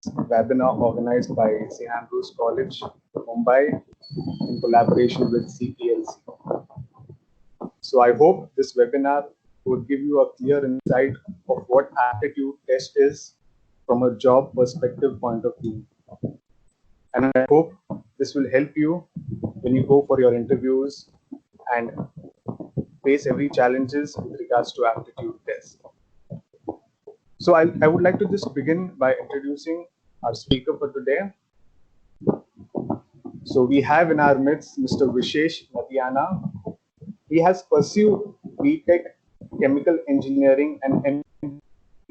webinar organized by St. Andrews College, Mumbai, in collaboration with CPLC. So I hope this webinar would give you a clear insight of what aptitude test is from a job perspective point of view. And I hope this will help you when you go for your interviews and face every challenges with regards to aptitude test. So I would like to just begin by introducing our speaker for today. So we have in our midst Mr. Vishesh Nadiana. He has pursued BTech Chemical Engineering and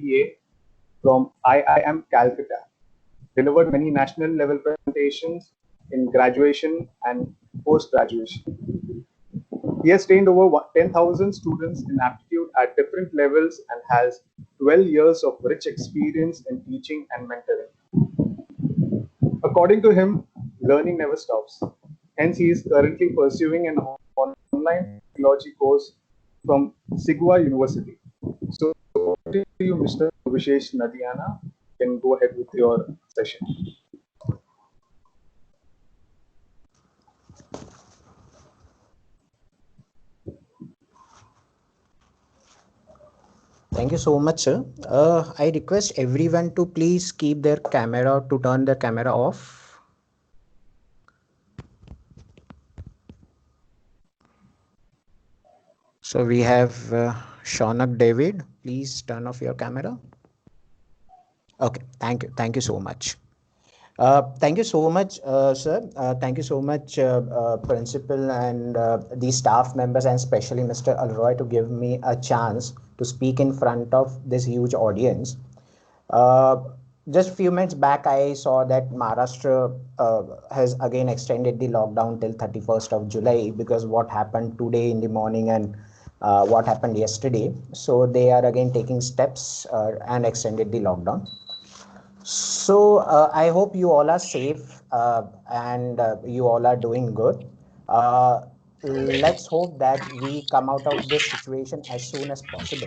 MBA from IIM Calcutta, delivered many national level presentations in graduation and post-graduation. He has trained over 10,000 students in aptitude at different levels and has 12 years of rich experience in teaching and mentoring. According to him, learning never stops. Hence, he is currently pursuing an online psychology course from Sigua University. So, to you, Mr. Vishesh Nadiana, you can go ahead with your session. Thank you so much, sir. I request everyone to please keep their camera, to turn their camera off. So we have Shaunak David. Please turn off your camera. Okay, thank you. Thank you so much. Thank you so much, sir. Thank you so much, principal and the staff members, and especially Mr. Alroy, to give me a chance to speak in front of this huge audience. Uh, just a few minutes back, I saw that Maharashtra has again extended the lockdown till 31st of July because what happened today in the morning and what happened yesterday. So they are again taking steps and extended the lockdown. So I hope you all are safe and you all are doing good. Uh, let's hope that we come out of this situation as soon as possible.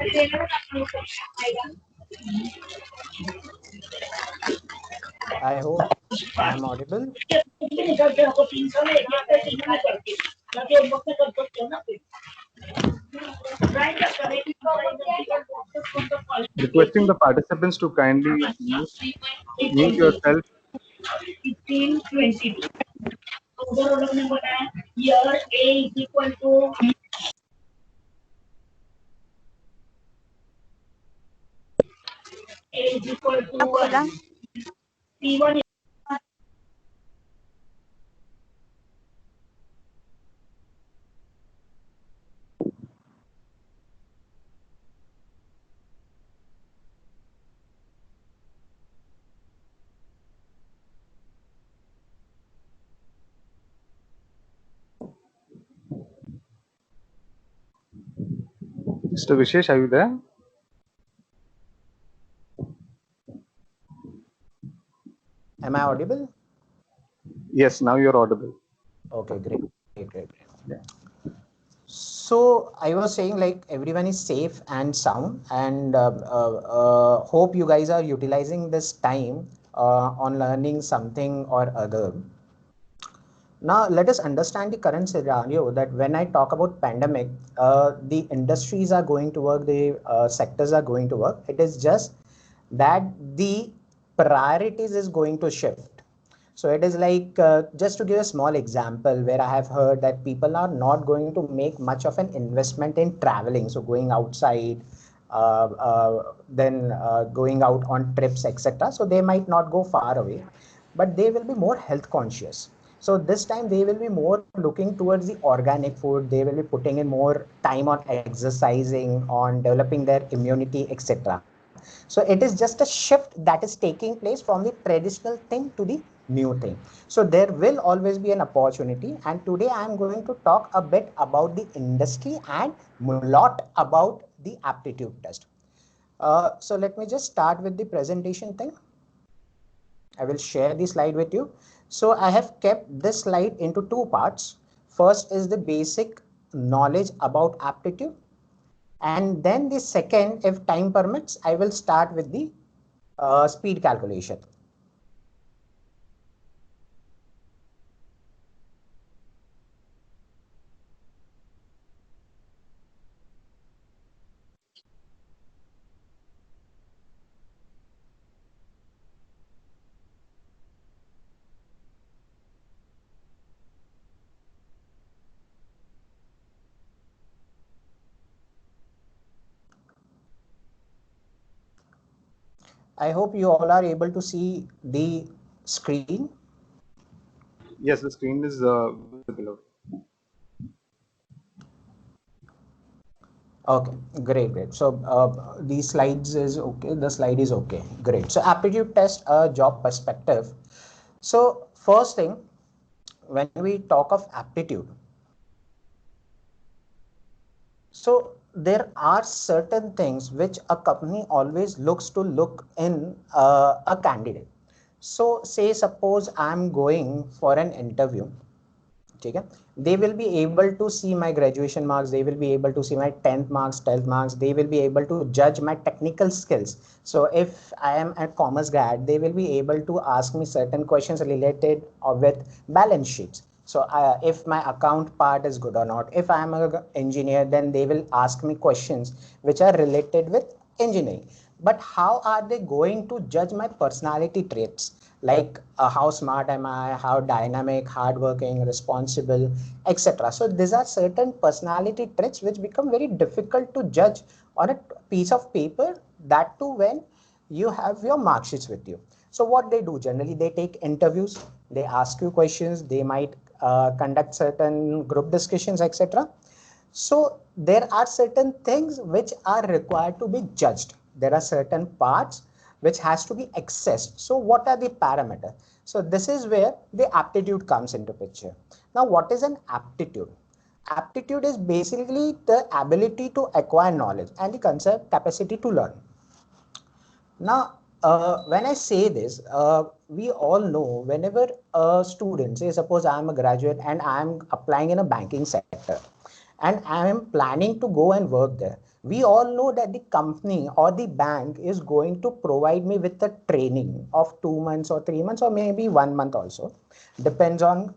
I hope I'm audible. Requesting the participants to kindly mute yourself. बोला. Mr. Vishesh, are you there? Am I audible? Yes, now you're audible. Okay, great, great, great. Yeah. So I was saying, like, everyone is safe and sound, and hope you guys are utilizing this time on learning something or other. Now, let us understand the current scenario that when I talk about pandemic, the industries are going to work, the sectors are going to work. It is just that the priorities is going to shift. So it is like, just to give a small example, where I have heard that people are not going to make much of an investment in traveling. So going outside, then going out on trips, etc. So they might not go far away, but they will be more health conscious. So this time they will be more looking towards the organic food. They will be putting in more time on exercising, on developing their immunity, etc. So it is just a shift that is taking place from the traditional thing to the new thing. So there will always be an opportunity. And today I am going to talk a bit about the industry and a lot about the aptitude test. So let me just start with the presentation thing. I will share the slide with you. So I have kept this slide into two parts. First is the basic knowledge about aptitude. And then the second, if time permits, I will start with the speed calculation. I hope you all are able to see the screen. Yes, the screen is visible. Okay, great. So the slides is okay. The slide is okay. Great. So aptitude test, job perspective. So first thing, when we talk of aptitude, so there are certain things which a company always looks to look in a candidate. So say suppose I'm going for an interview. ठीक है, they will be able to see my graduation marks, they will be able to see my 10th marks, 12th marks, they will be able to judge my technical skills. So if I am a commerce grad, they will be able to ask me certain questions related with balance sheets. So if my account part is good or not, if I am an engineer, then they will ask me questions which are related with engineering. But how are they going to judge my personality traits, like how smart am I, how dynamic, hardworking, responsible, etc. So these are certain personality traits which become very difficult to judge on a piece of paper, that too when you have your mark sheets with you. So what they do generally, they take interviews, they ask you questions, they might conduct certain group discussions, etc. So there are certain things which are required to be judged. There are certain parts which has to be accessed. So what are the parameters? So this is where the aptitude comes into picture. Now what is an aptitude? Aptitude is basically the ability to acquire knowledge and the concept capacity to learn. Now, when I say this, we all know whenever a student, say suppose I am a graduate and I am applying in a banking sector and I am planning to go and work there, we all know that the company or the bank is going to provide me with a training of 2 months or 3 months or maybe 1 month also. Depends on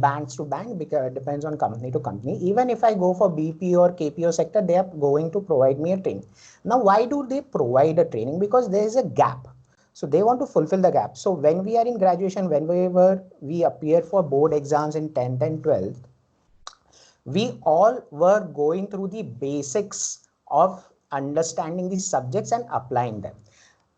banks to bank, because it depends on company to company. Even if I go for BP or KPO sector, they are going to provide me a training. Now, why do they provide a training? Because there is a gap. So they want to fulfill the gap. So when we are in graduation, whenever we appear for board exams in 10th and 12th, we all were going through the basics of understanding these subjects and applying them.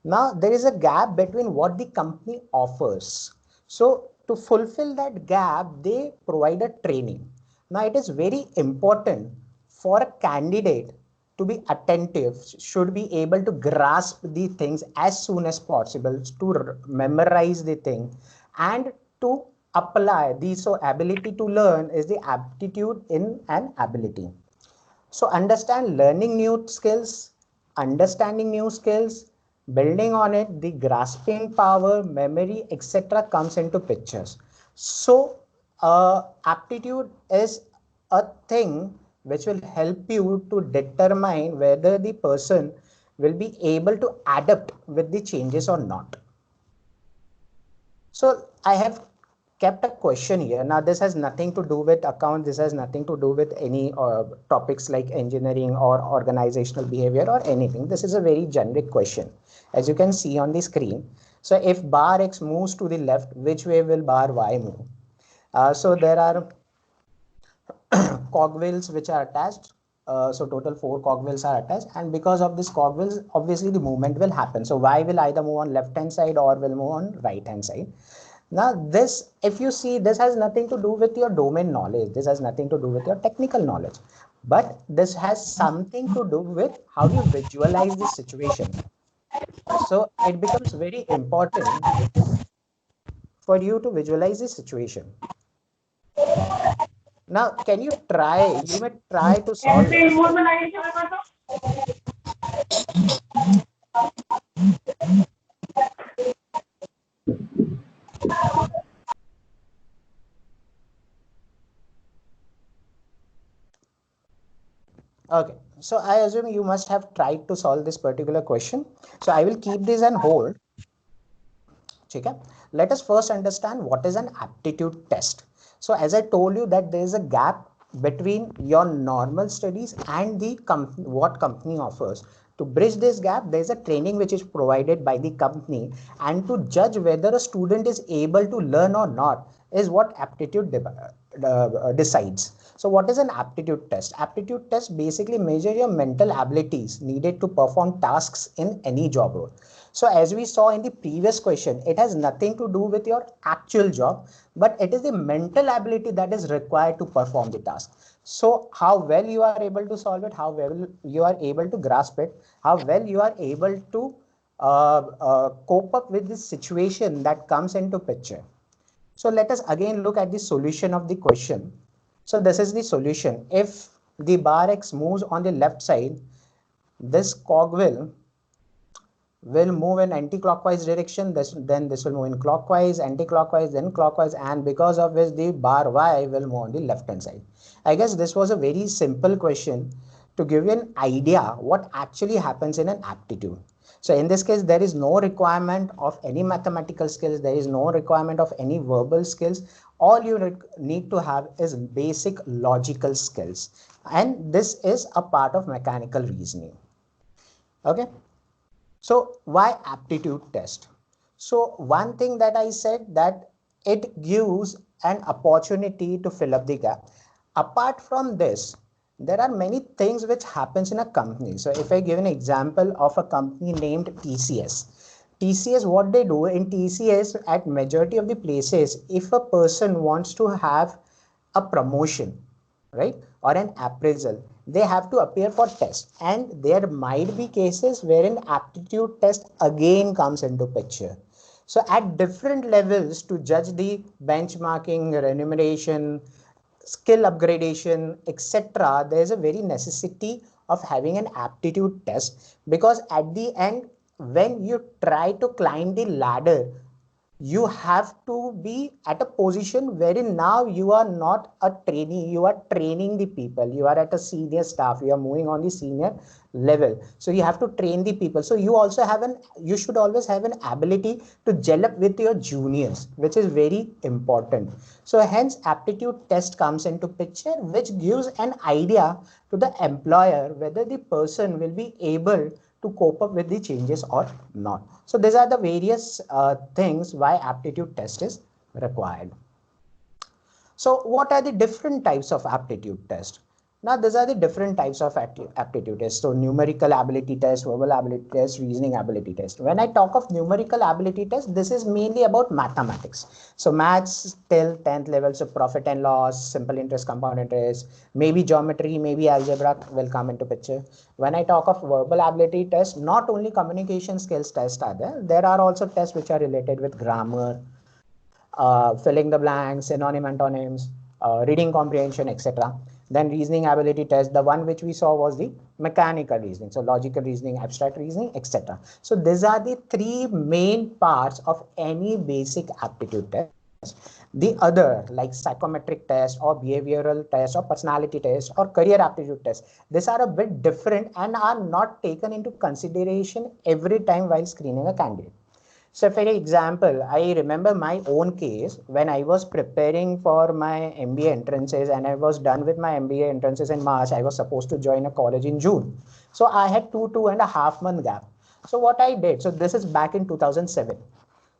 Now there is a gap between what the company offers. So to fulfill that gap, they provide a training. Now it is very important for a candidate to be attentive, should be able to grasp the things as soon as possible, to memorize the thing and to apply the, so ability to learn is the aptitude in an ability. So understand learning new skills, understanding new skills, building on it, the grasping power, memory, etc. comes into pictures. So aptitude is a thing which will help you to determine whether the person will be able to adapt with the changes or not. So I have kept a question here. Now this has nothing to do with account. This has nothing to do with any topics like engineering or organizational behavior or anything. This is a very generic question. As you can see on the screen. So if bar X moves to the left, which way will bar Y move? So there are cogwheels which are attached. So total 4 cogwheels are attached, and because of this cogwheels, obviously the movement will happen. So Y will either move on left hand side or will move on right hand side. Now this, if you see, this has nothing to do with your domain knowledge. This has nothing to do with your technical knowledge, but this has something to do with how you visualize the situation. So it becomes very important for you to visualize the situation. Now, can you try, you may try to solve this. Okay, so I assume you must have tried to solve this particular question. So I will keep this on hold. Okay. Let us first understand what is an aptitude test. So as I told you that there is a gap between your normal studies and the company, what company offers. To bridge this gap, there is a training which is provided by the company, and to judge whether a student is able to learn or not is what aptitude decides. So what is an aptitude test? Aptitude test basically measure your mental abilities needed to perform tasks in any job role. So as we saw in the previous question, it has nothing to do with your actual job, but it is the mental ability that is required to perform the task. So how well you are able to solve it, how well you are able to grasp it, how well you are able to cope up with this situation that comes into picture. So let us again look at the solution of the question. So this is the solution. If the bar X moves on the left side, this cog will move in anti-clockwise direction. Then this will move in clockwise, anti-clockwise, then clockwise, and because of which the bar Y will move on the left hand side. I guess this was a very simple question to give you an idea what actually happens in an aptitude. So in this case, there is no requirement of any mathematical skills. There is no requirement of any verbal skills. All you need to have is basic logical skills. And this is a part of mechanical reasoning. Okay. So why aptitude test? So one thing that I said, that it gives an opportunity to fill up the gap. Apart from this, there are many things which happens in a company. So if I give an example of a company named TCS, TCS, what they do in TCS at majority of the places, if a person wants to have a promotion, right, or an appraisal, they have to appear for test, and there might be cases wherein aptitude test again comes into picture. So at different levels, to judge the benchmarking, remuneration, skill upgradation, etc., there is a very necessity of having an aptitude test, because at the end, when you try to climb the ladder, you have to be at a position wherein now you are not a trainee, you are training the people, you are at a senior staff, you are moving on the senior level, so you have to train the people. So you should always have an ability to gel up with your juniors, which is very important. So hence aptitude test comes into picture, which gives an idea to the employer whether the person will be able to cope up with the changes or not. So these are the various things why aptitude test is required. So what are the different types of aptitude test? Now these are the different types of aptitude test. So numerical ability test, verbal ability test, reasoning ability test. When I talk of numerical ability test, this is mainly about mathematics. So maths till 10th level, so profit and loss, simple interest, compound interest, maybe geometry, maybe algebra will come into picture. When I talk of verbal ability test, not only communication skills tests are there are also tests which are related with grammar, filling the blanks, synonym, antonyms, reading comprehension, etc. Then reasoning ability test, the one which we saw was the mechanical reasoning, so logical reasoning, abstract reasoning, etc. So these are the three main parts of any basic aptitude test. The other, like psychometric test or behavioral test or personality test or career aptitude test, these are a bit different and are not taken into consideration every time while screening a candidate. So for example, I remember my own case when I was preparing for my MBA entrances, and I was done with my MBA entrances in March. I was supposed to join a college in June. So I had 2.5 month gap. So what I did, so this is back in 2007.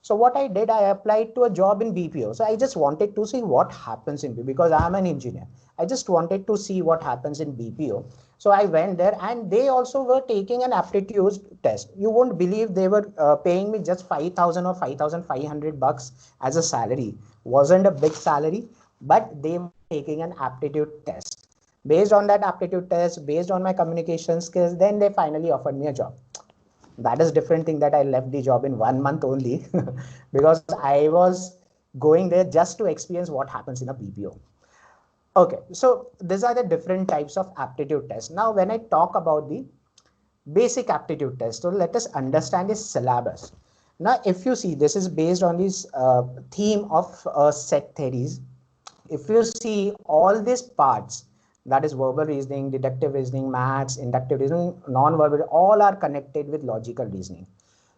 So what I did, I applied to a job in BPO. So I just wanted to see what happens in BPO because I'm an engineer. I just wanted to see what happens in BPO. So I went there, and they also were taking an aptitude test. You won't believe they were paying me just 5,000 or 5,500 bucks as a salary. Wasn't a big salary, but they were taking an aptitude test. Based on that aptitude test, based on my communication skills, then they finally offered me a job. That is different thing that I left the job in 1 month only because I was going there just to experience what happens in a BPO. Okay, so these are the different types of aptitude tests. Now, when I talk about the basic aptitude test, so let us understand the syllabus. Now, if you see, this is based on this theme of set theories. If you see all these parts, that is verbal reasoning, deductive reasoning, maths, inductive reasoning, non-verbal, all are connected with logical reasoning.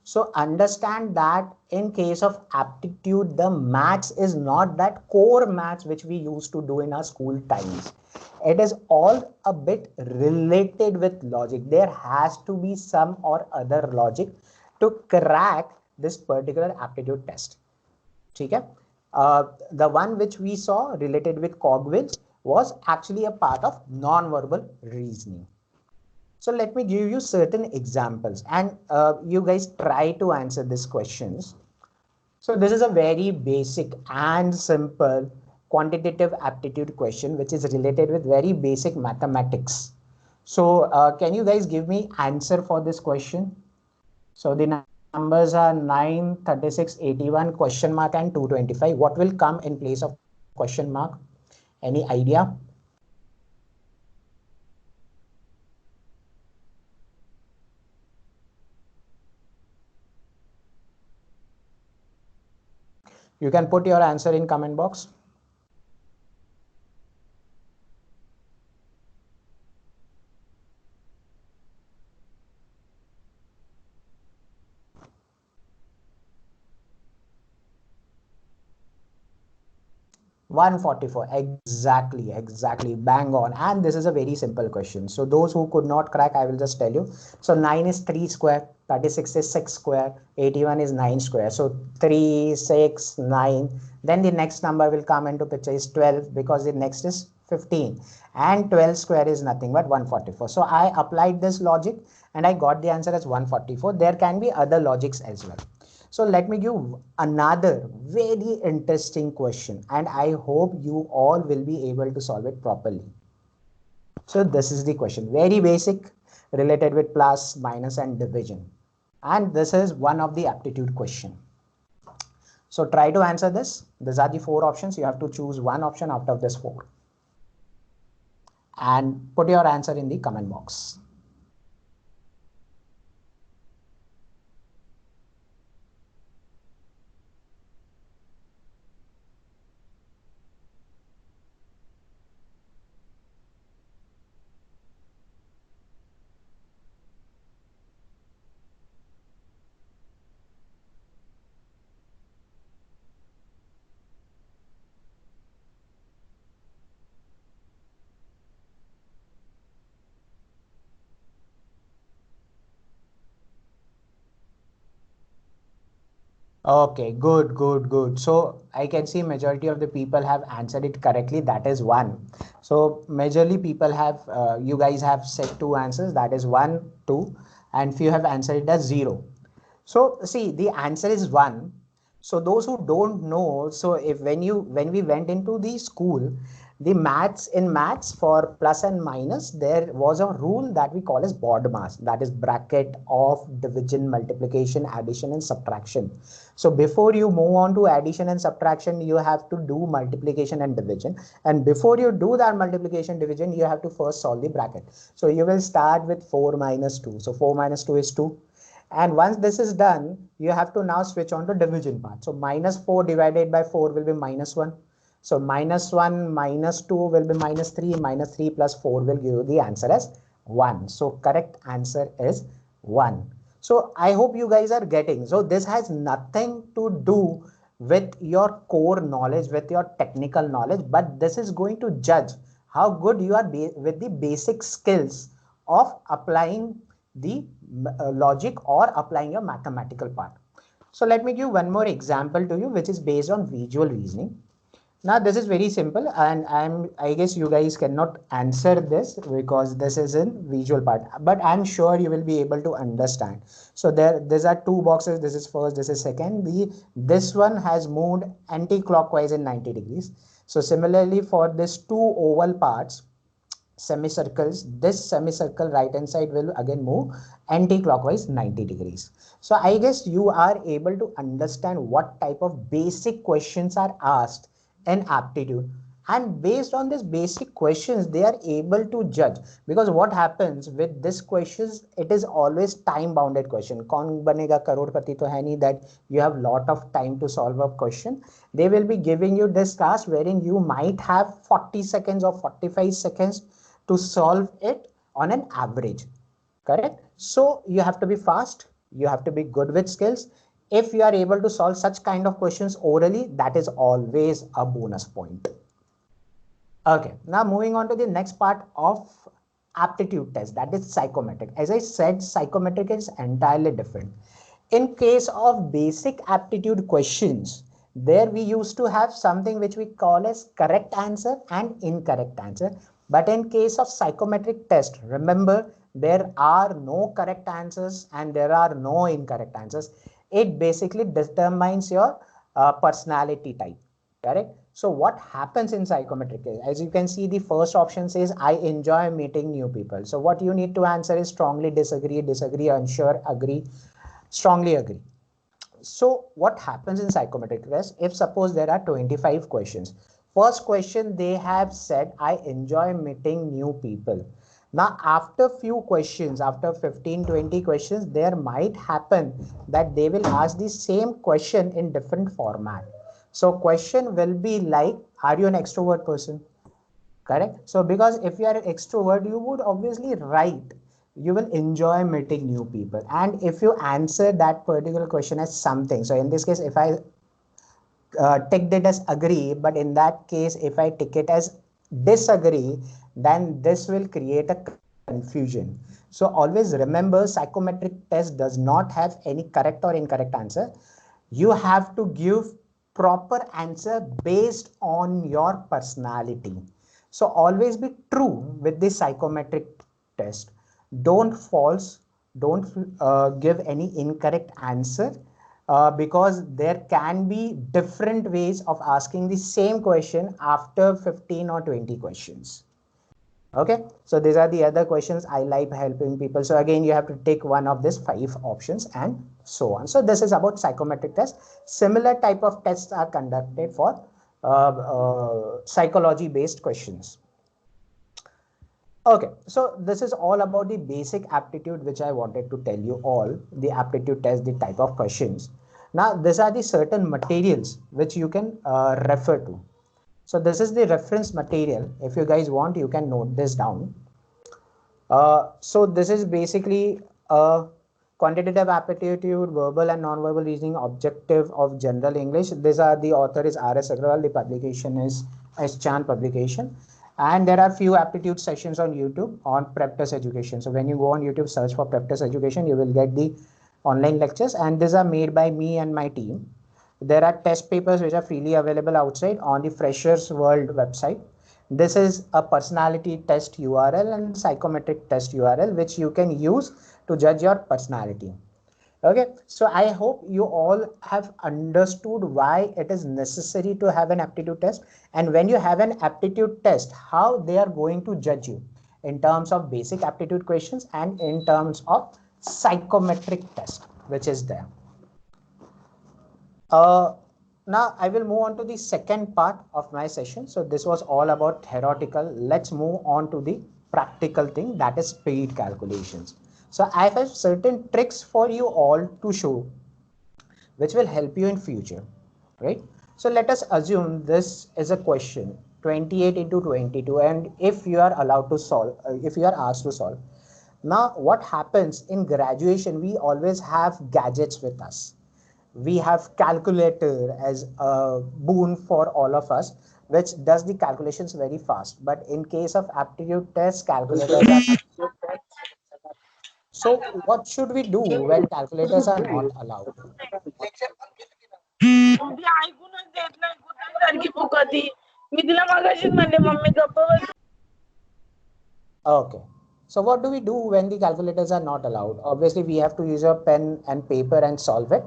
So understand that in case of aptitude, the maths is not that core maths which we used to do in our school times. It is all a bit related with logic. There has to be some or other logic to crack this particular aptitude test. Okay? The one which we saw related with cogwheel was actually a part of non-verbal reasoning. So let me give you certain examples, and you guys try to answer these questions. So this is a very basic and simple quantitative aptitude question, which is related with very basic mathematics. So can you guys give me answer for this question? So the numbers are 9, 36, 81, question mark and 225. What will come in place of question mark? Any idea? You can put your answer in comment box. 144, exactly, bang on. And this is a very simple question. So those who could not crack, I will just tell you. So 9 is 3 square, 36 is 6 square, 81 is 9 square. So 3, 6, 9. Then the next number will come into picture is 12, because the next is 15. And 12 square is nothing but 144. So I applied this logic and I got the answer as 144. There can be other logics as well. So let me give another very interesting question, and I hope you all will be able to solve it properly. So this is the question, very basic, related with plus, minus and division. And this is one of the aptitude question. So try to answer this. These are the 4 options. You have to choose one option out of this 4. And put your answer in the comment box. Okay, good. So I can see majority of the people have answered it correctly. That is 1. So majorly people have, you guys have said 2 answers. That is 1, 2, and few have answered it as 0. So see, the answer is 1. So those who don't know, so if when we went into the school, the maths for plus and minus, there was a rule that we call as BODMAS, that is bracket of division, multiplication, addition and subtraction. So before you move on to addition and subtraction, you have to do multiplication and division, and before you do that multiplication division, you have to first solve the bracket. So you will start with 4 minus 2. So 4 minus 2 is 2. And once this is done, you have to now switch on to division part. So minus 4 divided by 4 will be minus 1. So minus 1 minus 2 will be minus 3. Minus 3 plus 4 will give you the answer as 1. So correct answer is 1. So I hope you guys are getting. So this has nothing to do with your core knowledge, with your technical knowledge, but this is going to judge how good you are with the basic skills of applying the logic or applying your mathematical part. So let me give one more example to you, which is based on visual reasoning. Now this is very simple, and I guess you guys cannot answer this because this is in visual part, but I'm sure you will be able to understand. So these are 2 boxes. This is first, this is second. This one has moved anti-clockwise in 90 degrees. So similarly for this 2 oval parts, semicircles, this semicircle right hand side will again move anti-clockwise 90 degrees. So I guess you are able to understand what type of basic questions are asked in aptitude, and based on these basic questions they are able to judge, because what happens with this questions, it is always time bounded question. Kaun banega crorepati to hai nahi that you have lot of time to solve a question. They will be giving you this task wherein you might have 40 seconds or 45 seconds to solve it on an average. Correct? So you have to be fast, you have to be good with skills. If you are able to solve such kind of questions orally, that is always a bonus point. Okay, now moving on to the next part of aptitude test, that is psychometric. As I said, psychometric is entirely different. In case of basic aptitude questions, there we used to have something which we call as correct answer and incorrect answer. But in case of psychometric test, remember there are no correct answers and there are no incorrect answers. It basically determines your personality type, correct? So what happens in psychometric test? As you can see, the first option says, I enjoy meeting new people. So what you need to answer is strongly disagree, disagree, unsure, agree, strongly agree. So what happens in psychometric test? If suppose there are 25 questions, first question they have said, I enjoy meeting new people. Now after few questions, after 15-20 questions, there might happen that they will ask the same question in different format. So question will be like, are you an extrovert person? Correct. So because if you are an extrovert, you would obviously write, you will enjoy meeting new people. And if you answer that particular question as something, so in this case, if I ticked it as agree, but in that case, if I tick it as disagree, then this will create a confusion. So always remember, psychometric test does not have any correct or incorrect answer. You have to give proper answer based on your personality. So always be true with the psychometric test. Don't false, don't give any incorrect answer, because there can be different ways of asking the same question after 15 or 20 questions. Okay, so these are the other questions I like helping people. So again, you have to take one of these 5 options and so on. So this is about psychometric test. Similar type of tests are conducted for psychology based questions. Okay, so this is all about the basic aptitude which I wanted to tell you all, the aptitude test, the type of questions. Now, these are the certain materials which you can refer to. So this is the reference material. If you guys want, you can note this down. So this is basically a quantitative aptitude, verbal and non-verbal reasoning, objective of general English. These are the author is R.S. Agrawal. The publication is S. Chan publication. And there are few aptitude sessions on YouTube on Prep Test Education. So when you go on YouTube, search for Prep Test Education, you will get the online lectures. And these are made by me and my team. There are test papers which are freely available outside on the Freshers World website. This is a personality test URL and psychometric test URL, which you can use to judge your personality. Okay, so I hope you all have understood why it is necessary to have an aptitude test, and when you have an aptitude test, how they are going to judge you in terms of basic aptitude questions and in terms of psychometric test, which is there. Now I will move on to the second part of my session. So this was all about theoretical. Let's move on to the practical thing, that is speed calculations. So I have certain tricks for you all to show, which will help you in future, right? So let us assume this is a question 28 into 22, and if you are allowed to solve, if you are asked to solve. Now what happens in graduation, we always have gadgets with us. We have calculator as a boon for all of us, which does the calculations very fast. But in case of aptitude test, calculators are. So what should we do when calculators are not allowed? ऐकूनच देत नाही कुत्र्यासारखी फुकती. मी तिला मगाशीच म्हणले mummy गप्प बस. Okay. So what do we do when the calculators are not allowed? Obviously, we have to use a pen and paper and solve it.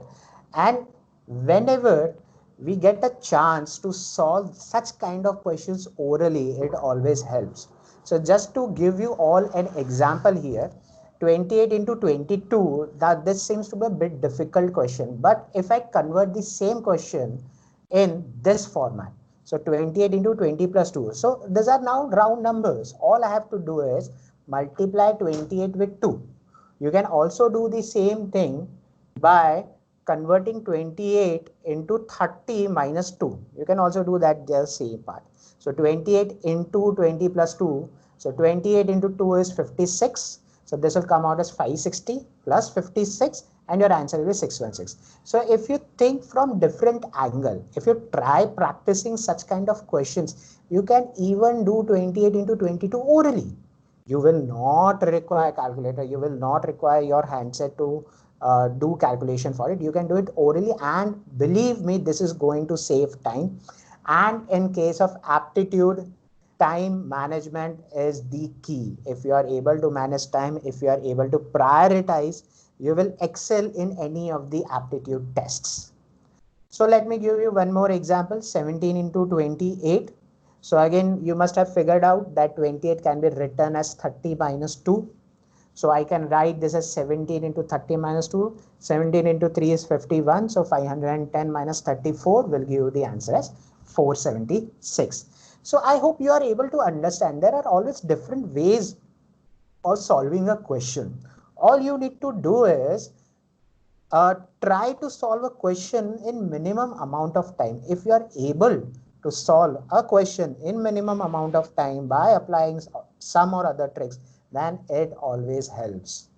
And whenever we get a chance to solve such kind of questions orally, it always helps. So just to give you all an example here, 28 into 22, that this seems to be a bit difficult question. But if I convert the same question in this format, so 28 into 20 plus 2. So these are now round numbers. All I have to do is multiply 28 with 2. You can also do the same thing by converting 28 into 30 minus 2. You can also do that the same part. So 28 into 20 plus 2. So 28 into 2 is 56. So this will come out as 560 plus 56, and your answer will be 616. So if you think from different angle, if you try practicing such kind of questions, you can even do 28 into 22 orally. You will not require calculator. You will not require your handset to do calculation for it. You can do it orally, and believe me, this is going to save time. And in case of aptitude, time management is the key. If you are able to manage time, if you are able to prioritize, you will excel in any of the aptitude tests. So let me give you one more example, 17 into 28. So again, you must have figured out that 28 can be written as 30 minus 2. So I can write this as 17 into 30 minus 2. 17 into 3 is 51. So 510 minus 34 will give you the answer as 476. So I hope you are able to understand there are always different ways of solving a question. All you need to do is try to solve a question in minimum amount of time. If you are able to solve a question in minimum amount of time by applying some or other tricks, then it always helps.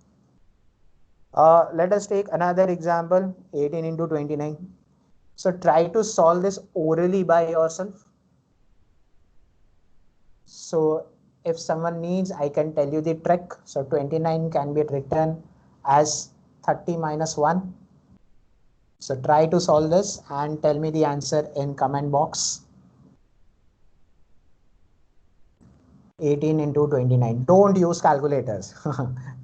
Let us take another example, 18 into 29. So try to solve this orally by yourself. So if someone needs, I can tell you the trick. So 29 can be written as 30 minus 1. So try to solve this and tell me the answer in comment box. 18 into 29. Don't use calculators.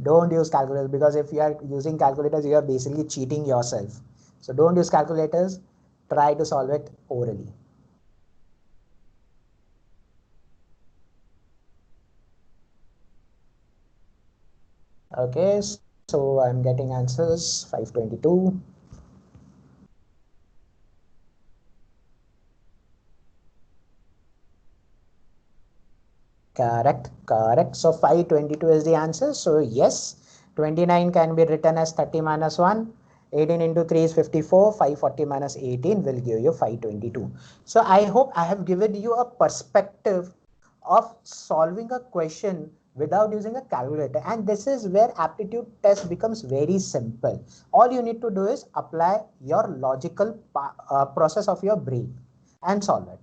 Don't use calculators, because if you are using calculators, you are basically cheating yourself. So don't use calculators. Try to solve it orally. Okay, so I'm getting answers 522. Correct. So 522 is the answer. So yes, 29 can be written as 30 minus 1. 18 into 3 is 54. 540 minus 18 will give you 522. So I hope I have given you a perspective of solving a question without using a calculator. And this is where aptitude test becomes very simple. All you need to do is apply your logical process of your brain and solve it.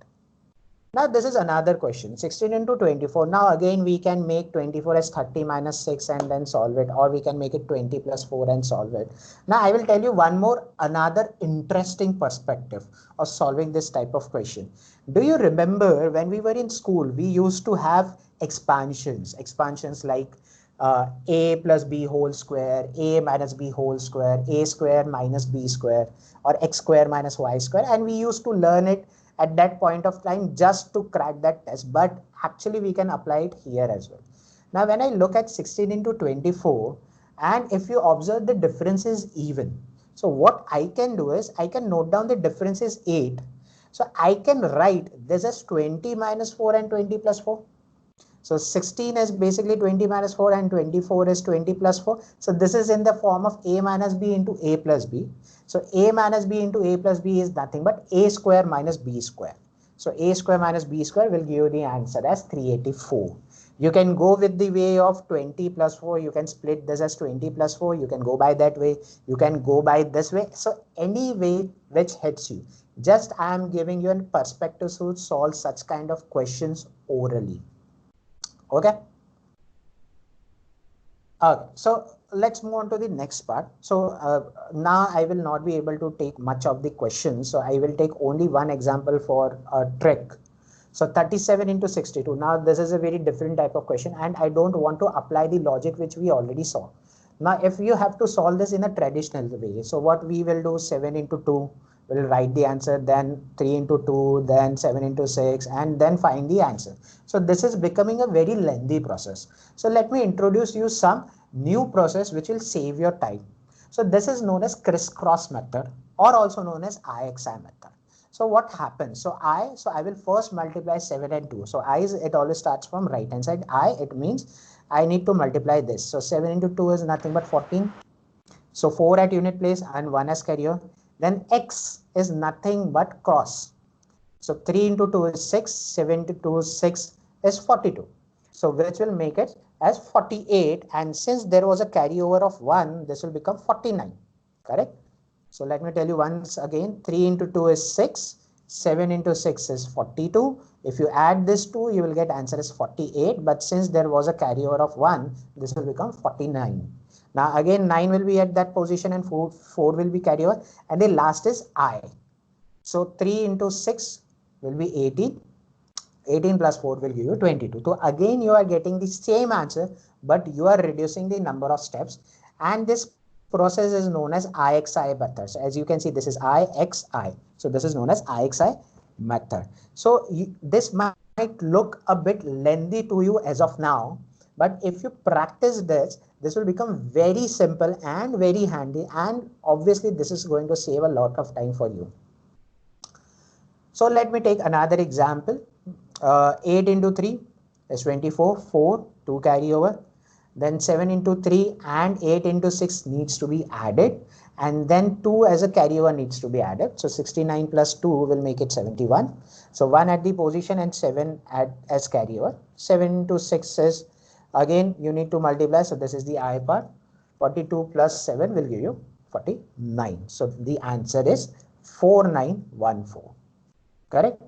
Now this is another question, 16 into 24. Now again we can make 24 as 30 minus 6 and then solve it, or we can make it 20 plus 4 and solve it. Now I will tell you another interesting perspective of solving this type of question. Do you remember when we were in school, we used to have expansions like a plus b whole square, a minus b whole square, a square minus b square, or x square minus y square, and we used to learn it at that point of time just to crack that test, but actually we can apply it here as well. Now when I look at 16 into 24, and if you observe, the difference is even. So what I can do is I can note down the difference is 8. So I can write this as 20 minus 4 and 20 plus 4. So 16 is basically 20 minus 4 and 24 is 20 plus 4. So this is in the form of a minus b into a plus b. So a minus b into a plus b is nothing but a square minus b square. So a square minus b square will give you the answer as 384. You can go with the way of 20 plus 4. You can split this as 20 plus 4. You can go by that way. You can go by this way. So any way which hits you. Just I am giving you a perspective to solve such kind of questions orally. Okay. So let's move on to the next part. So now I will not be able to take much of the questions. So I will take only one example for a trick. So 37 into 62. Now this is a very different type of question, and I don't want to apply the logic which we already saw. Now if you have to solve this in a traditional way, so what we will do, 7 into 2. We'll write the answer, then 3 into 2, then 7 into 6, and then find the answer. So this is becoming a very lengthy process. So let me introduce you some new process which will save your time. So this is known as crisscross method, or also known as IXI method. So what happens? So I will first multiply 7 and 2. So it always starts from right hand side. It means I need to multiply this. So 7 into 2 is nothing but 14. So 4 at unit place and 1 as carrier. Then x is nothing but cross. So 3 into 2 is 6, 7 into 2 is 6 is 42. So which will make it as 48, and since there was a carryover of 1, this will become 49, correct? So let me tell you once again, 3 into 2 is 6, 7 into 6 is 42. If you add this 2, you will get answer as 48, but since there was a carryover of 1, this will become 49. Now again 9 will be at that position and 4 will be carryover, and the last is I. So 3 into 6 will be 18. 18 plus 4 will give you 22. So again, you are getting the same answer, but you are reducing the number of steps. And this process is known as IXI method. So as you can see, this is IXI. So this is known as IXI method. So this might look a bit lengthy to you as of now, but if you practice this will become very simple and very handy. And obviously, this is going to save a lot of time for you. So let me take another example. 8 into 3 is 24, 4, 2 carry over. Then 7 into 3 and 8 into 6 needs to be added. And then 2 as a carryover needs to be added. So 69 plus 2 will make it 71. So 1 at the position and 7 as carryover. 7 into 6 is, again, you need to multiply. So this is the I part. 42 plus 7 will give you 49. So the answer is 4914. Correct?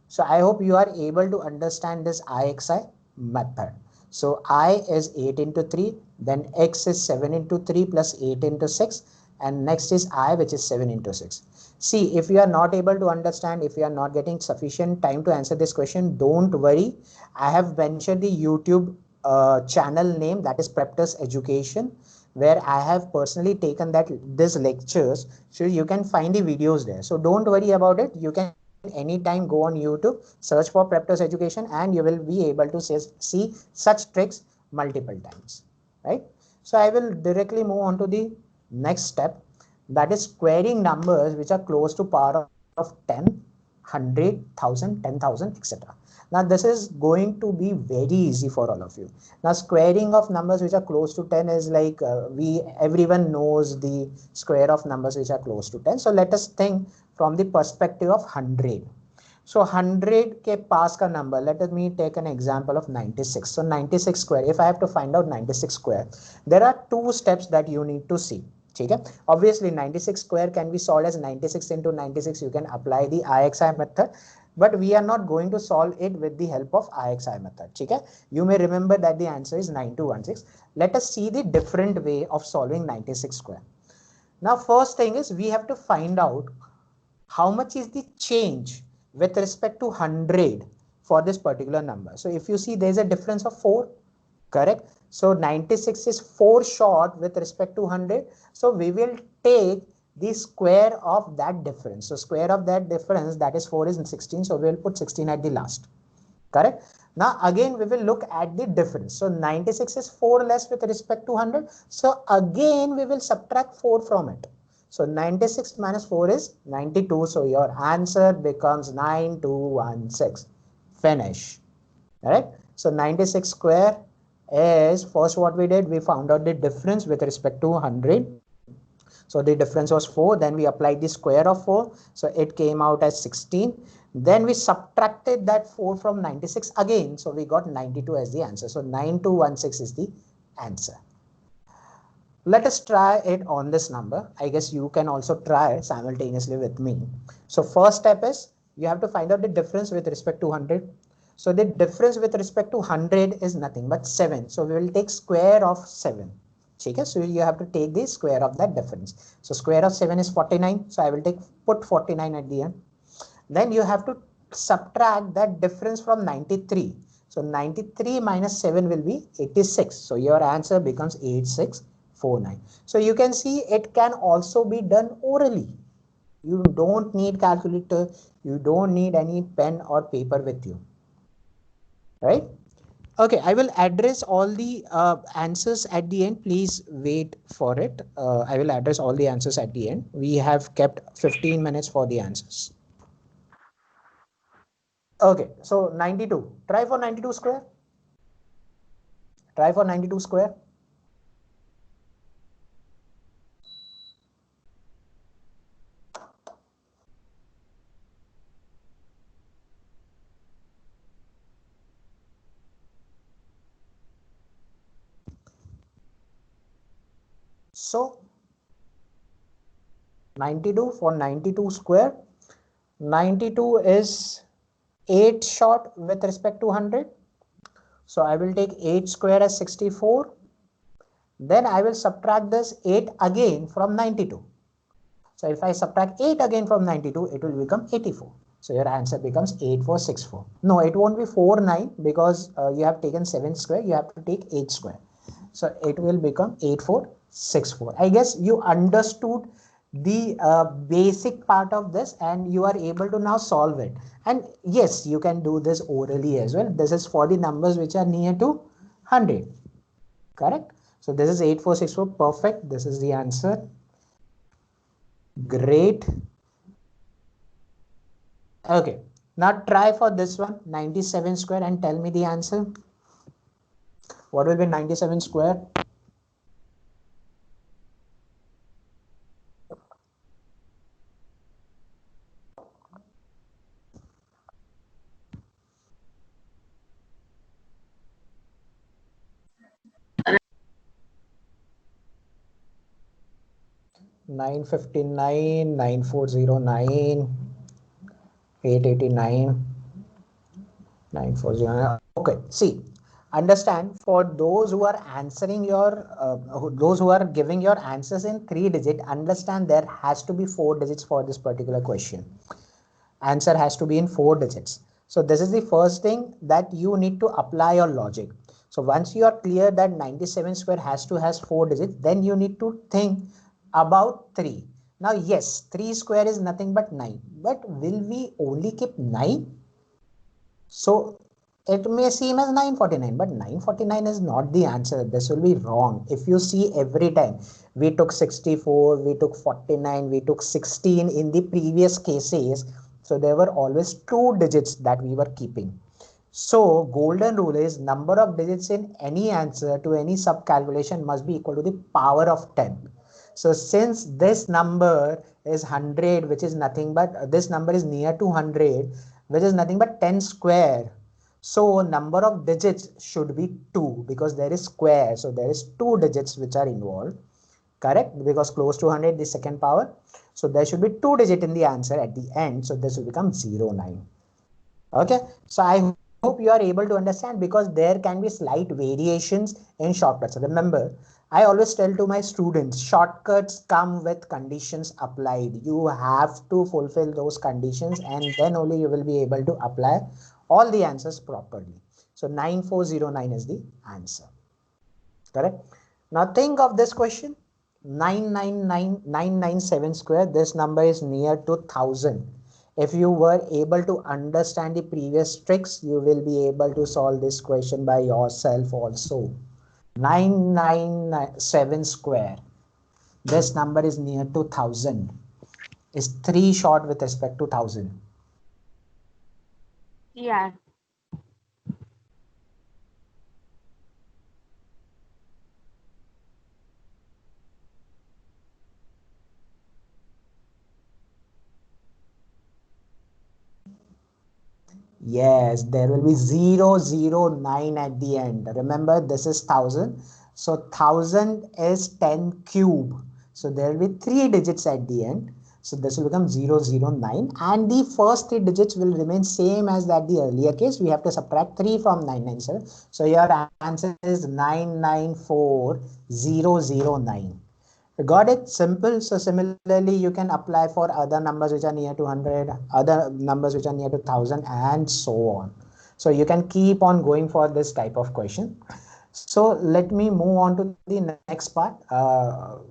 So I hope you are able to understand this IXI method. So I is 8 into 3, then X is 7 into 3 plus 8 into 6, and next is I, which is 7 into 6. See, if you are not able to understand, if you are not getting sufficient time to answer this question, don't worry. I have mentioned the YouTube channel name, that is Preptus Education, where I have personally taken these lectures. So you can find the videos there. So don't worry about it. You can anytime go on YouTube, search for Preptus Education, and you will be able to see such tricks multiple times, right? So I will directly move on to the next step, that is squaring numbers which are close to power of 10, 100, 1000, 10,000, etc. Now this is going to be very easy for all of you. Now squaring of numbers which are close to 10 is like everyone knows the square of numbers which are close to 10. So let us think from the perspective of 100. So 100 के पास का number, let me take an example of 96. So 96 square, if I have to find out 96 square, there are two steps that you need to see. ठीक है? Obviously 96 square can be solved as 96 into 96. You can apply the IXI method, but we are not going to solve it with the help of IXI method. ठीक है? You may remember that the answer is 9216. Let us see the different way of solving 96 square. Now first thing is we have to find out how much is the change with respect to 100 for this particular number. So if you see, there's a difference of 4, correct? So 96 is 4 short with respect to 100. So we will take the square of that difference. So square of that difference, that is 4, is 16. So we will put 16 at the last, correct? Now again we will look at the difference. So 96 is 4 less with respect to 100. So again we will subtract 4 from it. So 96 minus 4 is 92. So your answer becomes 9216. Finish. Alright. So 96 square is, first what we did, we found out the difference with respect to 100. So the difference was 4. Then we applied the square of 4. So it came out as 16. Then we subtracted that 4 from 96 again. So we got 92 as the answer. So 9216 is the answer. Let us try it on this number. I guess you can also try simultaneously with me. So first step is you have to find out the difference with respect to 100. So the difference with respect to 100 is nothing but 7. So we will take square of 7. Okay? So you have to take the square of that difference. So square of 7 is 49. So I will put 49 at the end. Then you have to subtract that difference from 93. So 93 minus 7 will be 86. So your answer becomes 8649. So you can see it can also be done orally. You don't need calculator. You don't need any pen or paper with you. Right? Okay, I will address all the answers at the end. Please wait for it. I will address all the answers at the end. We have kept 15 minutes for the answers. Okay, so 92. Try for 92 square. Try for 92 square. So 92 for 92 square. 92 is 8 short with respect to 100. So I will take 8 square as 64. Then I will subtract this 8 again from 92. So if I subtract 8 again from 92, it will become 84. So your answer becomes 8464. No, it won't be 49 because you have taken 7 square. You have to take 8 square. So it will become 8464. I guess you understood the basic part of this and you are able to now solve it. And yes, you can do this orally as well. This is for the numbers which are near to 100. Correct? So this is 8464. Perfect. This is the answer. Great. Okay. Now try for this one, 97 square, and tell me the answer. What will be 97 square? Nine 59, 9409, 889, 9409. Okay, see, understand for those who are answering your, those who are giving your answers in 3-digit, understand there has to be 4 digits for this particular question. Answer has to be in 4 digits. So this is the first thing that you need to apply your logic. So once you are clear that 97 square has 4 digits, then you need to think about 3. Now yes, 3 square is nothing but 9, but will we only keep 9? So it may seem as 949, but 949 is not the answer. This will be wrong. If you see every time we took 64, we took 49, we took 16 in the previous cases. So there were always 2 digits that we were keeping. So golden rule is number of digits in any answer to any sub calculation must be equal to the power of 10. So since this number is 100, which is nothing but this number is near to 100, which is nothing but 10 square. So number of digits should be 2 because there is square. So there is 2 digits which are involved. Correct? Because close to 100 the second power. So there should be 2 digits in the answer at the end. So this will become 09. Okay. So I hope you are able to understand because there can be slight variations in shortcuts. Remember, I always tell to my students, shortcuts come with conditions applied. You have to fulfill those conditions and then only you will be able to apply all the answers properly. So 9409 is the answer. Correct? Now think of this question. 997 square. This number is near to 1000. If you were able to understand the previous tricks, you will be able to solve this question by yourself also. 997 square. This number is near to 1000. Is 3 short with respect to 1000? Yeah. Yes, there will be 009 at the end. Remember, this is 1000. So 1000 is 10 cube. So there will be 3 digits at the end. So this will become 009 and the first 3 digits will remain same as that the earlier case. We have to subtract 3 from 997. So your answer is 994009. Got it? Simple. So similarly, you can apply for other numbers which are near to 100, other numbers which are near to 1000 and so on. So you can keep on going for this type of question. So let me move on to the next part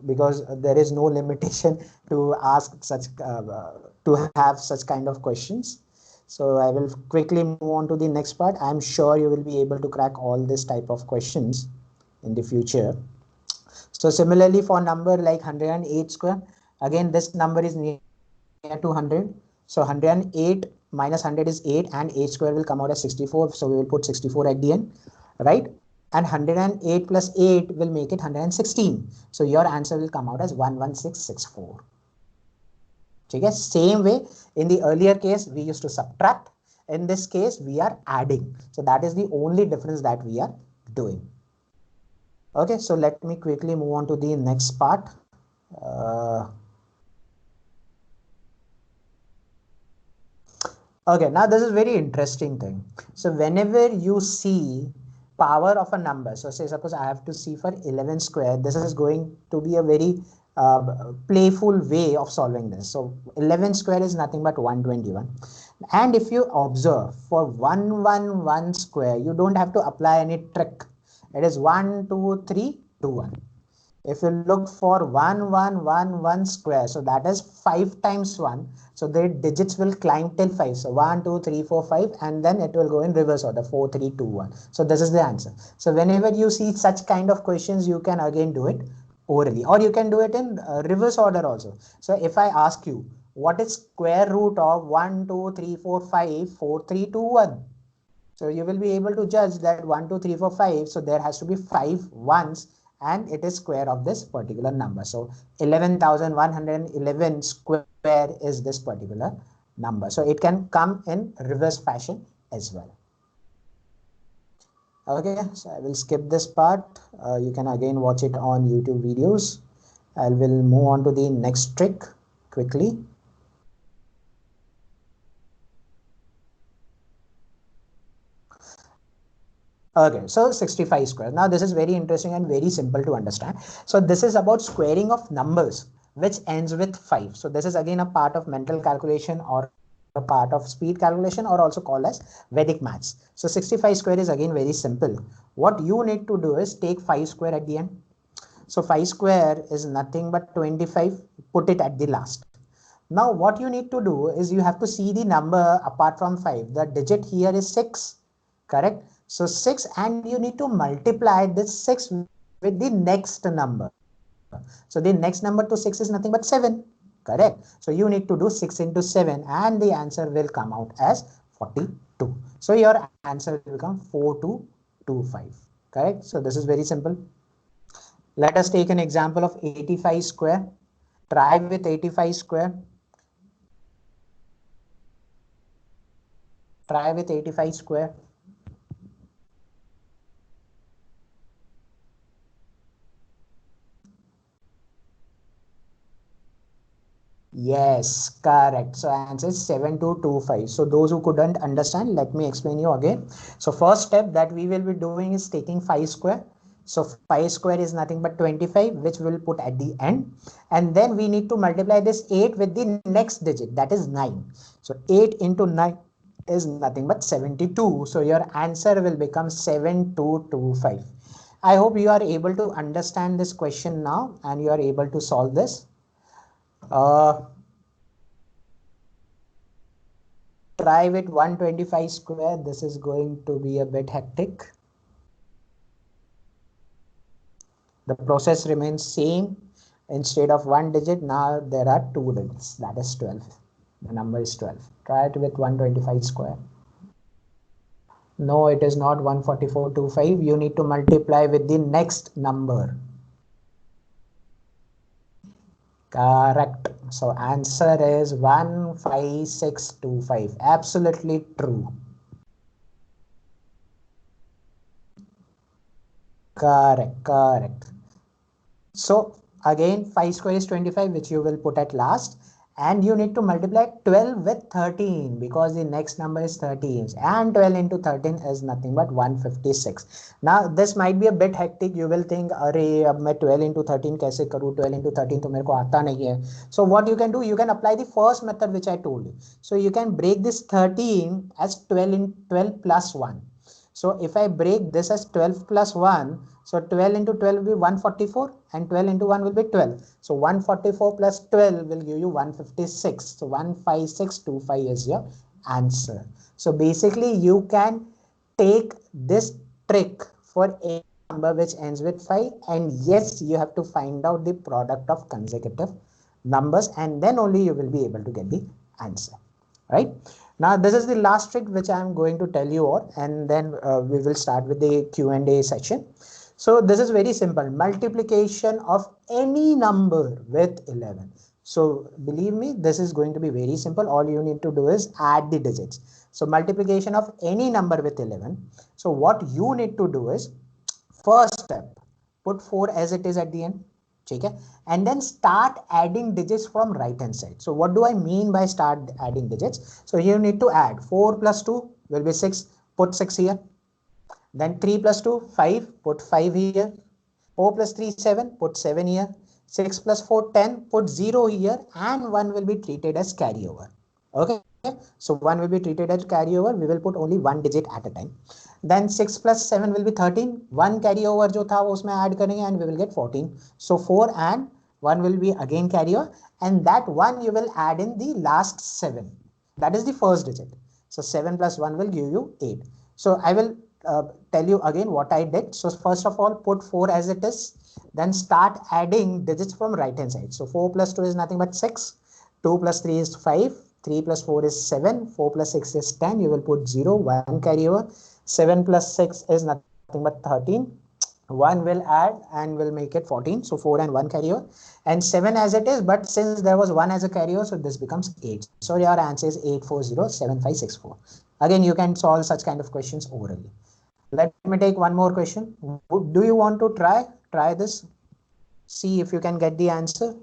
because there is no limitation to ask such, to have such kind of questions. So I will quickly move on to the next part. I'm sure you will be able to crack all this type of questions in the future. So similarly for number like 108 square, again this number is near to 100. So 108 minus 100 is 8 and 8 square will come out as 64. So we will put 64 at the end, right? And 108 plus 8 will make it 116. So your answer will come out as 11664. Okay, same way in the earlier case we used to subtract. In this case we are adding. So that is the only difference that we are doing. Okay, so let me quickly move on to the next part. Okay, now this is very interesting thing. So whenever you see power of a number, so say suppose I have to see for 11 square, this is going to be a very playful way of solving this. So 11 square is nothing but 121. And if you observe for 111 square, you don't have to apply any trick. It is 1, 2, 3, 2, 1. If you look for 1111 square, so that is 5 times 1. So the digits will climb till 5. So 1, 2, 3, 4, 5, and then it will go in reverse order 4, 3, 2, 1. So this is the answer. So whenever you see such kind of questions, you can again do it orally, or you can do it in reverse order also. So if I ask you, what is square root of 1, 2, 3, 4, 5, 4, 3, 2, 1? So you will be able to judge that 1, 2, 3, 4, 5. So there has to be 5 ones and it is square of this particular number. So 11,111 square is this particular number. So it can come in reverse fashion as well. Okay, so I will skip this part. You can again watch it on YouTube videos. I will move on to the next trick quickly. Okay, so 65 square. Now this is very interesting and very simple to understand. So this is about squaring of numbers which ends with 5. So this is again a part of mental calculation or a part of speed calculation, or also called as Vedic maths. So 65 square is again very simple. What you need to do is take 5 square at the end. So 5 square is nothing but 25. Put it at the last. Now what you need to do is you have to see the number apart from 5. The digit here is 6, correct? So 6, and you need to multiply this 6 with the next number. So the next number to 6 is nothing but 7, correct? So you need to do 6 into 7 and the answer will come out as 42. So your answer will become 4225, correct? So this is very simple. Let us take an example of 85 square. Try with 85 square. Try with 85 square. Yes, correct. So answer is 7225. So those who couldn't understand, let me explain you again. So first step that we will be doing is taking 5 square. So 5 square is nothing but 25, which we'll put at the end. And then we need to multiply this 8 with the next digit, that is 9. So 8 into 9 is nothing but 72. So your answer will become 7225. I hope you are able to understand this question now and you are able to solve this. Try with 125 square. This is going to be a bit hectic. The process remains same. Instead of one digit, now there are 2 digits. That is 12. The number is 12. Try it with 125 square. No, it is not 14425. You need to multiply with the next number. Correct. So answer is 15625. Absolutely true. Correct. So again 5 square is 25, which you will put at last, and you need to multiply 12 with 13 because the next number is 13, and 12 into 13 is nothing but 156. Now this might be a bit hectic. You will think, अरे अब मैं 12 into 13 कैसे करूँ? 12 into 13 तो मेरे को आता नहीं है. So what you can do, you can apply the first method which I told you. So you can break this 13 as 12 in 12 plus 1. So if I break this as 12 plus 1, so 12 into 12 will be 144 and 12 into 1 will be 12. So 144 plus 12 will give you 156. So 15625 is your answer. So basically you can take this trick for a number which ends with 5, and yes, you have to find out the product of consecutive numbers, and then only you will be able to get the answer, right? Now this is the last trick which I am going to tell you all, and then we will start with the Q&A section. So this is very simple. Multiplication of any number with 11. So believe me, this is going to be very simple. All you need to do is add the digits. So multiplication of any number with 11. So what you need to do is, first step, put 4 as it is at the end. Okay, and then start adding digits from right hand side. So what do I mean by start adding digits? So you need to add 4 plus 2 will be 6, put 6 here. Then 3 plus 2, 5, put 5 here. 4 plus 3, 7, put 7 here. 6 plus 4, 10. Put 0 here and 1 will be treated as carryover. Okay. So 1 will be treated as carryover. We will put only one digit at a time. Then 6 plus 7 will be 13. 1 carryover जो था वो उसमें add करेंगे and we will get 14. So 4 and 1 will be again carryover, and that 1 you will add in the last 7. That is the first digit. So 7 plus 1 will give you 8. So I will tell you again what I did. So first of all, put 4 as it is. Then start adding digits from right hand side. So 4 plus 2 is nothing but 6. 2 plus 3 is 5. 3 plus 4 is 7. 4 plus 6 is 10. You will put 0, 1 carryover. 7 plus 6 is nothing but 13. 1 will add and will make it 14. So 4 and 1 carryover. And 7 as it is, but since there was 1 as a carryover, so this becomes 8. So your answer is 8407564. Again, you can solve such kind of questions orally. Let me take one more question. Do you want to try this? See if you can get the answer.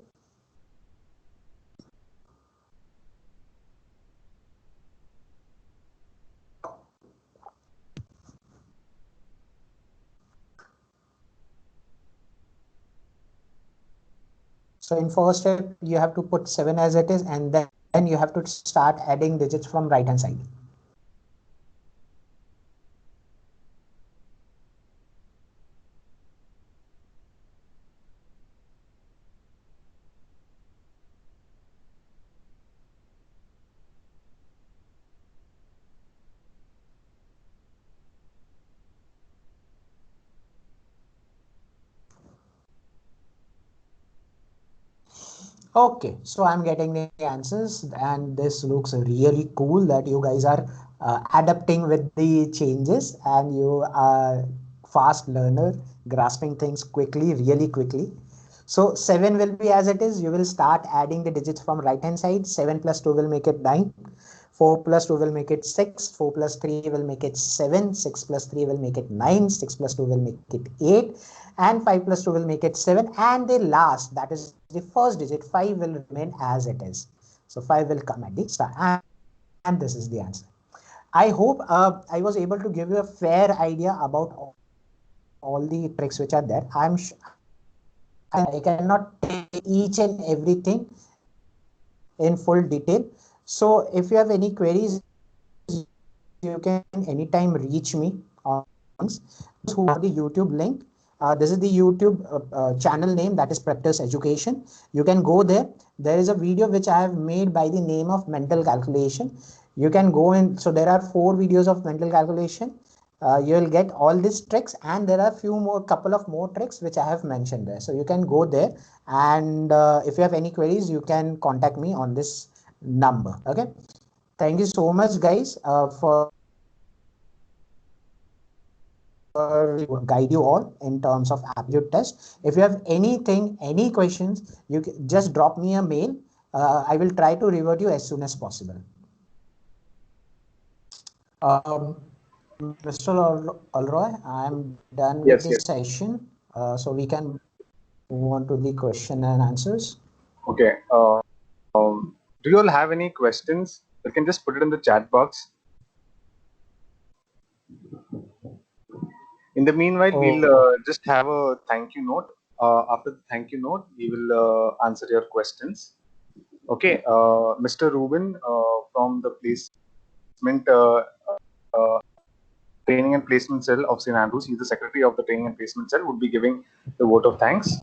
So in first step, you have to put 7 as it is, and then you have to start adding digits from right hand side. Okay, so I'm getting the answers, and this looks really cool that you guys are adapting with the changes, and you are fast learner, grasping things quickly, really quickly. So 7 will be as it is. You will start adding the digits from right hand side. 7 plus 2 will make it 9. 4 plus 2 will make it 6. 4 plus 3 will make it 7. 6 plus 3 will make it 9. 6 plus 2 will make it 8. And 5 plus 2 will make it 7. And the last, that is the first digit, 5 will remain as it is. So 5 will come at the start. And this is the answer. I hope I was able to give you a fair idea about all the tricks which are there. I cannot take each and everything in full detail. So if you have any queries, you can anytime reach me on who have the YouTube link. This is the YouTube channel name, that is Practice Education. You can go there. There is a video which I have made by the name of mental calculation. You can go in. So there are 4 videos of mental calculation. You will get all these tricks, and there are couple of more tricks which I have mentioned there. So you can go there, and if you have any queries, you can contact me on this number. Okay. Thank you so much, guys, for guide you all in terms of aptitude test. If you have anything, any questions, you can just drop me a mail. I will try to revert you as soon as possible. Mr. Alroy, I'm done with this session. So we can move on to the question and answers. Okay. Do you all have any questions? You can just put it in the chat box. In the meanwhile, we'll just have a thank you note. After the thank you note, we will answer your questions. Okay. Mr. Ruben from the placement training and placement cell of St. Andrews, he's the secretary of the training and placement cell, would be giving the vote of thanks.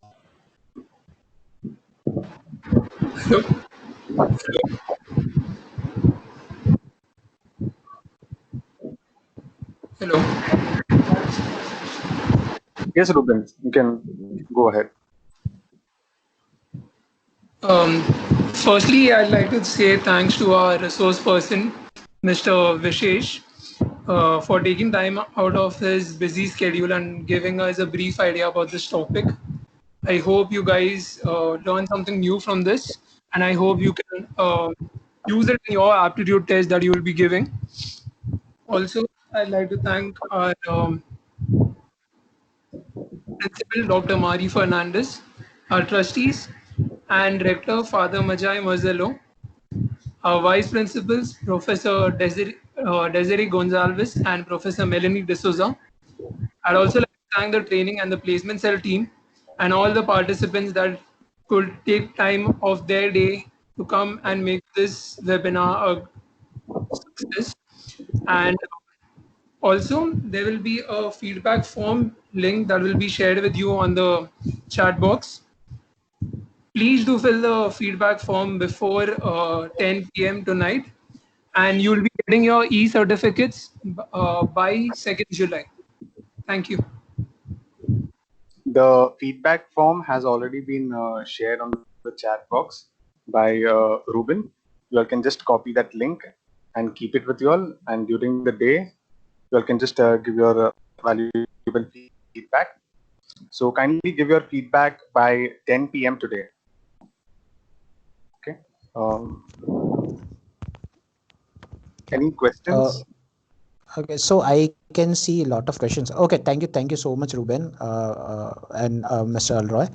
Hello. Yes, Ruben, you can go ahead. Firstly, I'd like to say thanks to our resource person, Mr. Vishesh, for taking time out of his busy schedule and giving us a brief idea about this topic. I hope you guys learn something new from this, and I hope you can use it in your aptitude test that you will be giving. Also, I'd like to thank our principal, Dr. Mari Fernandez, our trustees and rector, Father Majai Marzelo, our vice principals, Professor Desiree Gonzalez and Professor Melanie D'Souza. I'd also like to thank the training and the placement cell team and all the participants that could take time of their day to come and make this webinar a success. And also, there will be a feedback form link that will be shared with you on the chat box. Please do fill the feedback form before 10 p.m. tonight, and you'll be getting your e-certificates by 2nd July. Thank you. The feedback form has already been shared on the chat box by Ruben. You all can just copy that link and keep it with you all. And during the day, you all can just give your valuable feedback. So kindly give your feedback by 10 p.m. today. Okay. Any questions? Okay, so I can see a lot of questions. Okay, thank you so much, Ruben and Mr. Alroy.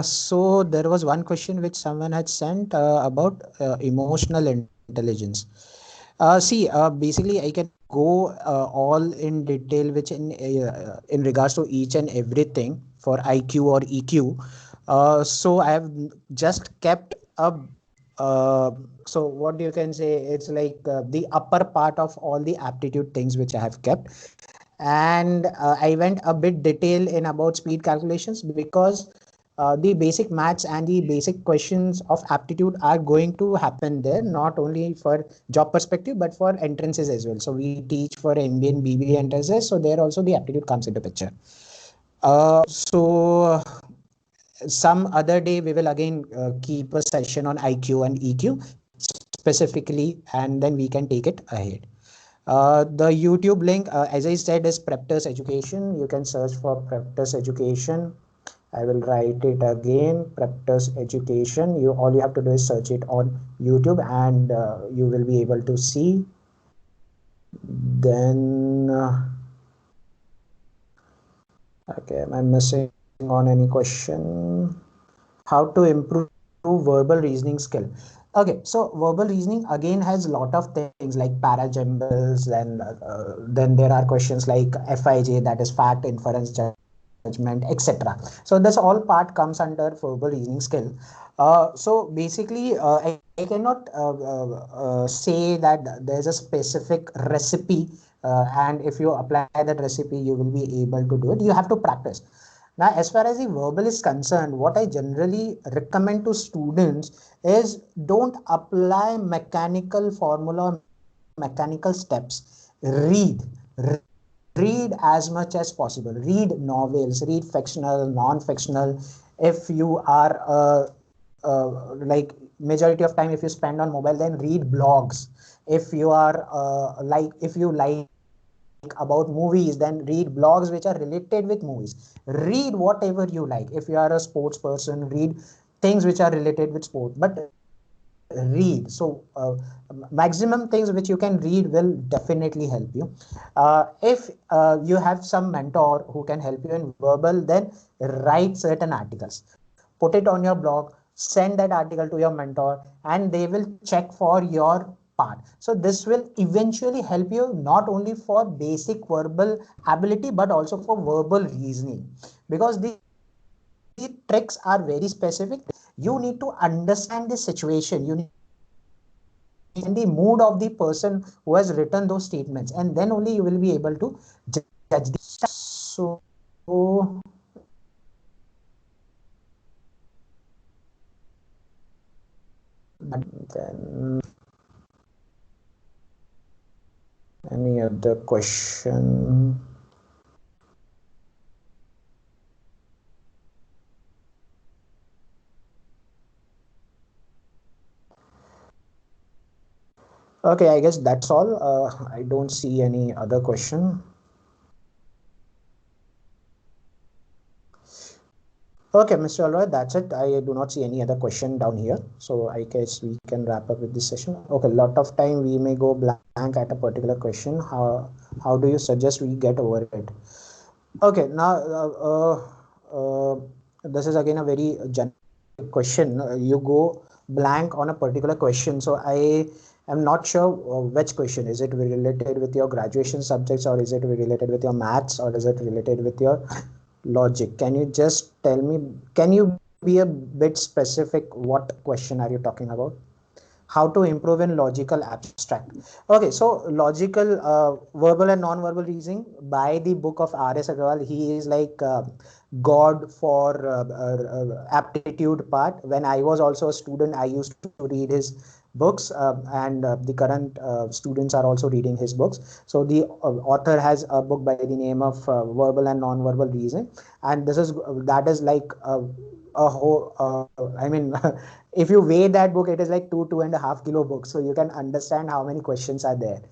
So there was one question which someone had sent about emotional intelligence. Basically, I can go all in detail, which in regards to each and everything for IQ or EQ. So I have just kept a so what you can say, it's like the upper part of all the aptitude things which I have kept, and I went a bit detail in about speed calculations because the basic maths and the basic questions of aptitude are going to happen there, not only for job perspective but for entrances as well. So we teach for MBA and BBA entrances, so there also the aptitude comes into picture. So some other day we will again keep a session on IQ and EQ specifically, and then we can take it ahead. The YouTube link, as I said, is Preptors Education. You can search for Preptors Education. I will write it again, Preptors Education. All you have to do is search it on YouTube, and you will be able to see. Then, okay, am I missing on any question? How to improve verbal reasoning skill? Okay, so verbal reasoning again has a lot of things like parajumbles, and then there are questions like FIJ, that is fact, inference, judgment, etc. So this all part comes under verbal reasoning skill. So basically, I cannot say that there's a specific recipe, and if you apply that recipe, you will be able to do it. You have to practice. Now, as far as the verbal is concerned, what I generally recommend to students is don't apply mechanical formula, mechanical steps. Read as much as possible. Read novels, read fictional, non-fictional. If you are like majority of time, if you spend on mobile, then read blogs. If you are if you like about movies, then read blogs which are related with movies. Read whatever you like. If you are a sports person, read things which are related with sport, but read. So maximum things which you can read will definitely help you. If you have some mentor who can help you in verbal, then write certain articles, put it on your blog, send that article to your mentor, and they will check for your part. So this will eventually help you not only for basic verbal ability but also for verbal reasoning, because the tricks are very specific. You need to understand the situation, you need in the mood of the person who has written those statements, and then only you will be able to judge the. So then any other question? Okay, I guess that's all. I don't see any other question. Okay, Mr. Alroy, that's it. I do not see any other question down here. So I guess we can wrap up with this session. Okay, a lot of time we may go blank at a particular question. How do you suggest we get over it? Okay, now this is again a very general question. You go blank on a particular question. So I am not sure which question. Is it related with your graduation subjects, or is it related with your maths, or is it related with your Logic. Can you just tell me, can you be a bit specific? What question are you talking about? How to improve in logical abstract. Okay, so logical, verbal and non-verbal reasoning by the book of R.S. Agarwal. He is like God for aptitude part. When I was also a student, I used to read his books, and the current students are also reading his books. So the author has a book by the name of Verbal and Non-Verbal Reasoning, and that is like a whole. I mean, if you weigh that book, it is like 2.5 kilo book. So you can understand how many questions are there.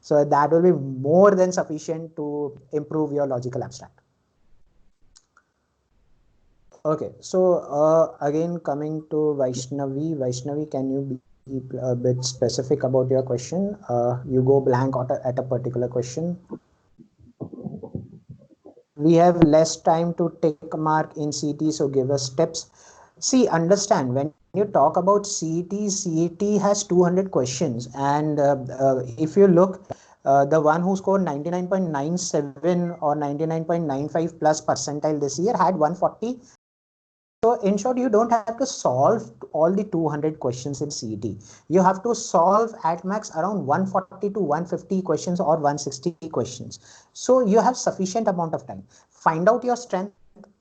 So that will be more than sufficient to improve your logical abstract. Okay, so again coming to Vaishnavi. Vaishnavi, can you be a bit specific about your question? You go blank at a particular question. We have less time to take a mark in CET, so give us tips. See, understand, when you talk about CET has 200 questions, and if you look, the one who scored 99.97 or 99.95 plus percentile this year had 140. So in short, you don't have to solve all the 200 questions in CET. You have to solve at max around 140 to 150 questions or 160 questions. So you have sufficient amount of time. Find out your strength,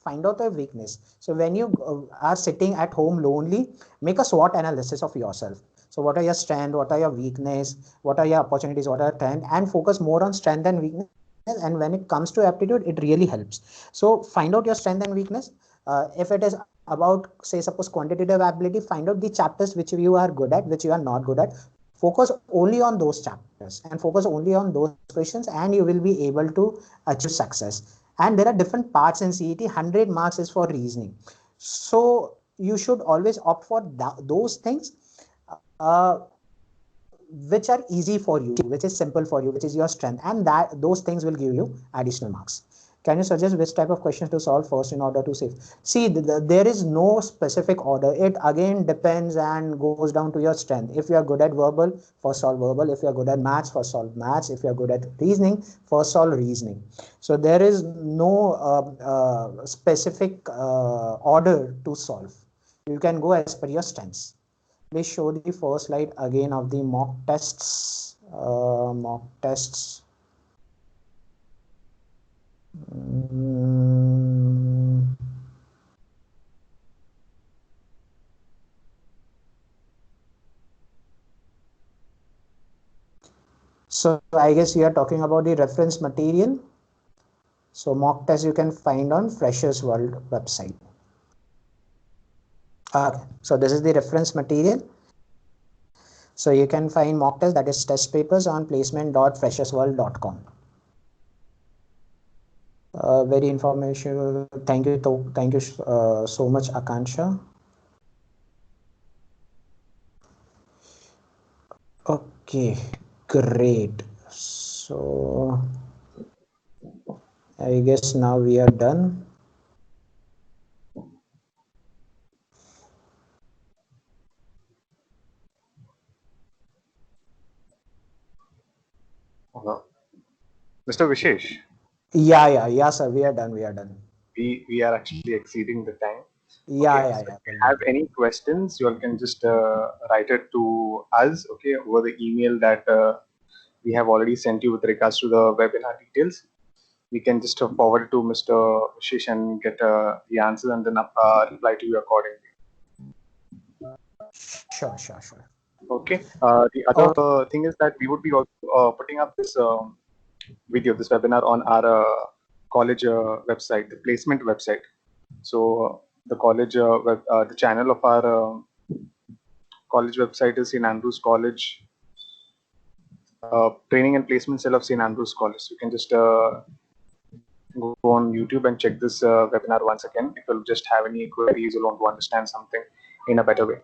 find out your weakness. So when you are sitting at home lonely, make a SWOT analysis of yourself. So what are your strength, what are your weakness, what are your opportunities, what are your strength, and focus more on strength and weakness. And when it comes to aptitude, it really helps. So find out your strength and weakness. If it is about, say, suppose quantitative ability, find out the chapters which you are good at, which you are not good at. Focus only on those chapters and focus only on those questions, and you will be able to achieve success. And there are different parts in CET. 100 marks is for reasoning. So you should always opt for those things uh, which are easy for you, which is simple for you, which is your strength, and that those things will give you additional marks. Can you suggest which type of questions to solve first in order to save? See, there is no specific order. It again depends and goes down to your strength. If you are good at verbal, first solve verbal. If you are good at maths, first solve maths. If you are good at reasoning, first solve reasoning. So there is no specific order to solve. You can go as per your strengths. Please show the first slide again of the mock tests. Mock tests. So I guess you are talking about the reference material. So mock test you can find on Freshers World website. Okay, so this is the reference material. So you can find mock test, that is test papers, on placement.freshersworld.com. Very informative. Thank you so much, Akansha. Okay, great. So I guess now we are done. Mr. Vishesh, Yeah, sir. We are done. we are actually exceeding the time. Yeah. If you have any questions, you all can just write it to us, okay, over the email that we have already sent you with regards to the webinar details. We can just forward it to Mr. Vishesh and get the answers and then reply to you accordingly. Sure. Okay. The other thing is that we would be also putting up this video, this webinar on our college website, the placement website. So the college, the channel of our college website is St. Andrews College, Training and Placement Cell of St. Andrews College. You can just go on YouTube and check this webinar once again if you just have any queries or want to understand something in a better way.